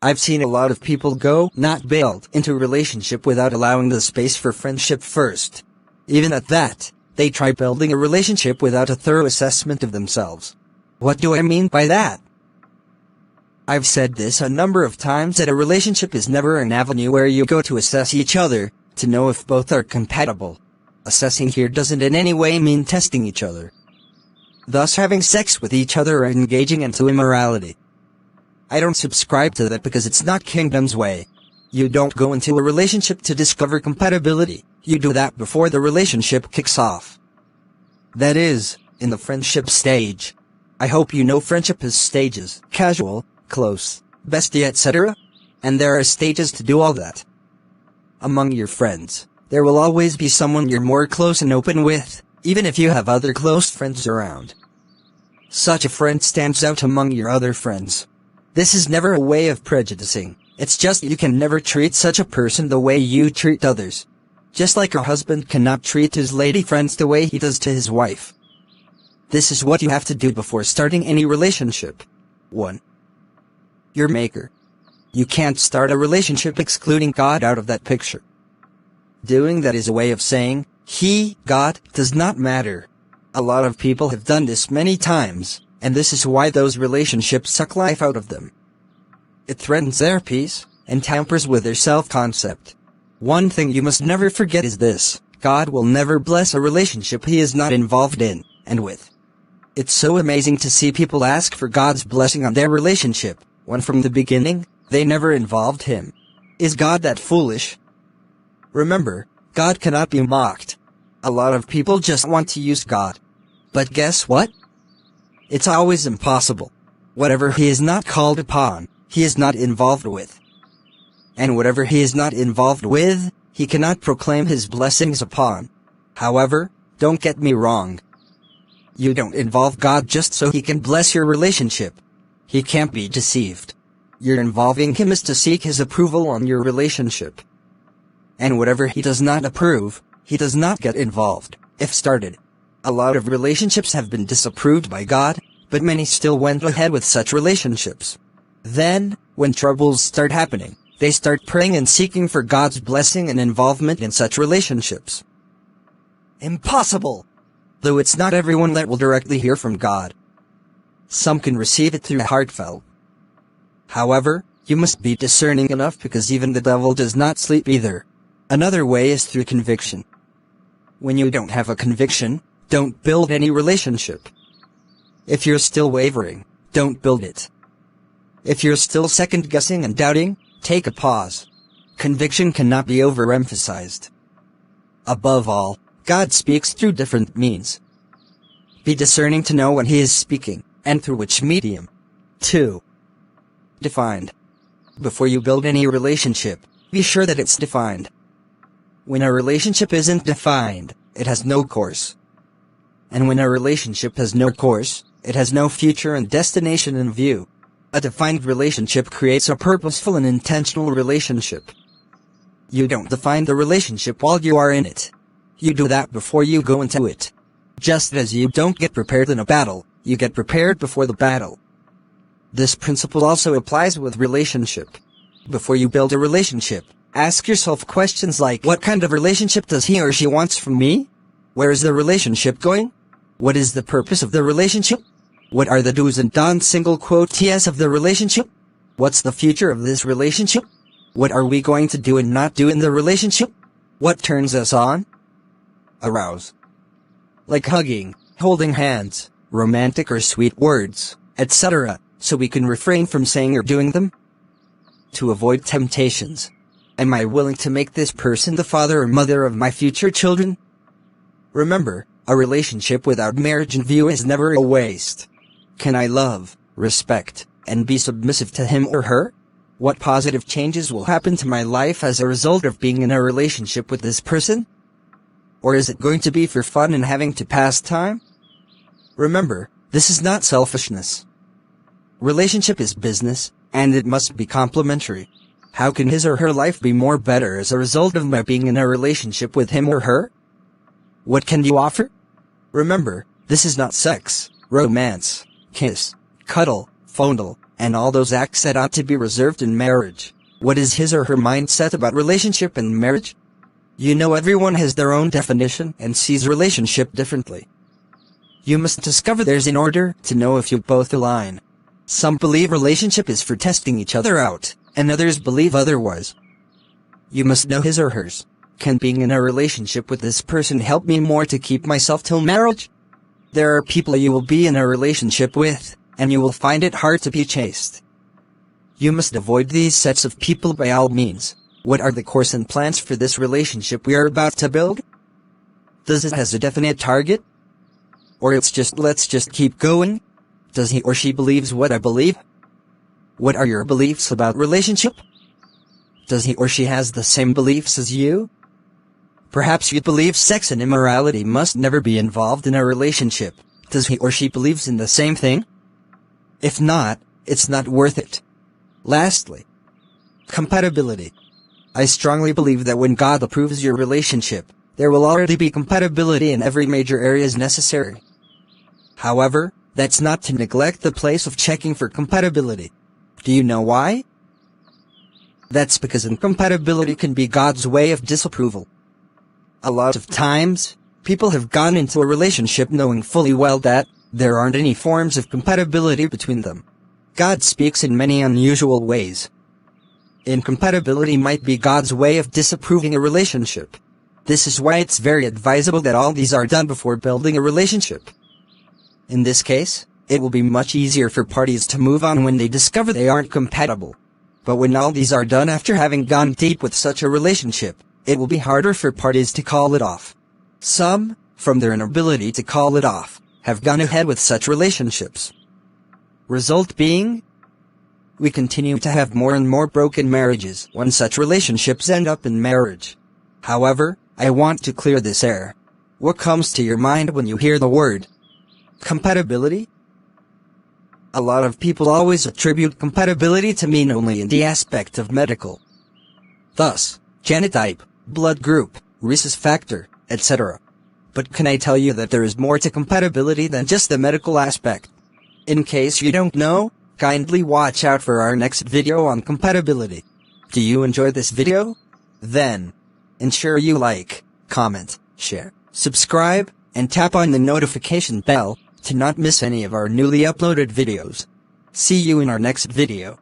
I've seen a lot of people go, not build, into a relationship without allowing the space for friendship first. Even at that, they try building a relationship without a thorough assessment of themselves. What do I mean by that? I've said this a number of times that a relationship is never an avenue where you go to assess each other, to know if both are compatible. Assessing here doesn't in any way mean testing each other, thus having sex with each other or engaging into immorality. I don't subscribe to that because it's not Kingdom's way. You don't go into a relationship to discover compatibility, you do that before the relationship kicks off. That is, in the friendship stage. I hope you know friendship has stages: casual, close, bestie, etc. And there are stages to do all that. Among your friends, there will always be someone you're more close and open with, even if you have other close friends around. Such a friend stands out among your other friends. This is never a way of prejudicing, it's just you can never treat such a person the way you treat others. Just like a husband cannot treat his lady friends the way he does to his wife. This is what you have to do before starting any relationship. 1. Your maker. You can't start a relationship excluding God out of that picture. Doing that is a way of saying, He, God, does not matter. A lot of people have done this many times, and this is why those relationships suck life out of them. It threatens their peace, and tampers with their self-concept. One thing you must never forget is this: God will never bless a relationship He is not involved in, and with. It's so amazing to see people ask for God's blessing on their relationship, when from the beginning, they never involved Him. Is God that foolish? Remember, God cannot be mocked. A lot of people just want to use God. But guess what? It's always impossible. Whatever He is not called upon, He is not involved with. And whatever He is not involved with, He cannot proclaim His blessings upon. However, don't get me wrong. You don't involve God just so He can bless your relationship. He can't be deceived. You're involving Him is to seek His approval on your relationship. And whatever He does not approve, He does not get involved, if started. A lot of relationships have been disapproved by God, but many still went ahead with such relationships. Then, when troubles start happening, they start praying and seeking for God's blessing and involvement in such relationships. Impossible! Though it's not everyone that will directly hear from God. Some can receive it through heartfelt. However, you must be discerning enough because even the devil does not sleep either. Another way is through conviction. When you don't have a conviction, don't build any relationship. If you're still wavering, don't build it. If you're still second-guessing and doubting, take a pause. Conviction cannot be overemphasized. Above all, God speaks through different means. Be discerning to know when He is speaking, and through which medium. 2. Defined. Before you build any relationship, be sure that it's defined. When a relationship isn't defined, it has no course. And when a relationship has no course, it has no future and destination in view. A defined relationship creates a purposeful and intentional relationship. You don't define the relationship while you are in it. You do that before you go into it. Just as you don't get prepared in a battle, you get prepared before the battle. This principle also applies with relationship. Before you build a relationship, ask yourself questions like, what kind of relationship does he or she wants from me? Where is the relationship going? What is the purpose of the relationship? What are the do's and don'ts **s of the relationship? What's the future of this relationship? What are we going to do and not do in the relationship? What turns us on? Arouse. Like hugging, holding hands, romantic or sweet words, etc., so we can refrain from saying or doing them. To avoid temptations. Am I willing to make this person the father or mother of my future children? Remember, a relationship without marriage in view is never a waste. Can I love, respect, and be submissive to him or her? What positive changes will happen to my life as a result of being in a relationship with this person? Or is it going to be for fun and having to pass time? Remember, this is not selfishness. Relationship is business, and it must be complementary. How can his or her life be more better as a result of my being in a relationship with him or her? What can you offer? Remember, this is not sex, romance, kiss, cuddle, fondle, and all those acts that ought to be reserved in marriage. What is his or her mindset about relationship and marriage? You know, everyone has their own definition and sees relationship differently. You must discover theirs in order to know if you both align. Some believe relationship is for testing each other out, and others believe otherwise. You must know his or hers. Can being in a relationship with this person help me more to keep myself till marriage? There are people you will be in a relationship with, and you will find it hard to be chaste. You must avoid these sets of people by all means. What are the course and plans for this relationship we are about to build? Does it has a definite target? Or it's just let's just keep going? Does he or she believes what I believe? What are your beliefs about relationship? Does he or she has the same beliefs as you? Perhaps you believe sex and immorality must never be involved in a relationship. Does he or she believes in the same thing? If not, it's not worth it. Lastly, compatibility. I strongly believe that when God approves your relationship, there will already be compatibility in every major areas necessary. However, that's not to neglect the place of checking for compatibility. Do you know why? That's because incompatibility can be God's way of disapproval. A lot of times, people have gone into a relationship knowing fully well that there aren't any forms of compatibility between them. God speaks in many unusual ways. Incompatibility might be God's way of disapproving a relationship. This is why it's very advisable that all these are done before building a relationship. In this case, it will be much easier for parties to move on when they discover they aren't compatible. But when all these are done after having gone deep with such a relationship, it will be harder for parties to call it off. Some, from their inability to call it off, have gone ahead with such relationships. Result being, we continue to have more and more broken marriages when such relationships end up in marriage. However, I want to clear this air. What comes to your mind when you hear the word compatibility? A lot of people always attribute compatibility to mean only in the aspect of medical. Thus, genotype, blood group, rhesus factor, etc. But can I tell you that there is more to compatibility than just the medical aspect? In case you don't know, kindly watch out for our next video on compatibility. Do you enjoy this video? Then, ensure you like, comment, share, subscribe, and tap on the notification bell to not miss any of our newly uploaded videos. See you in our next video.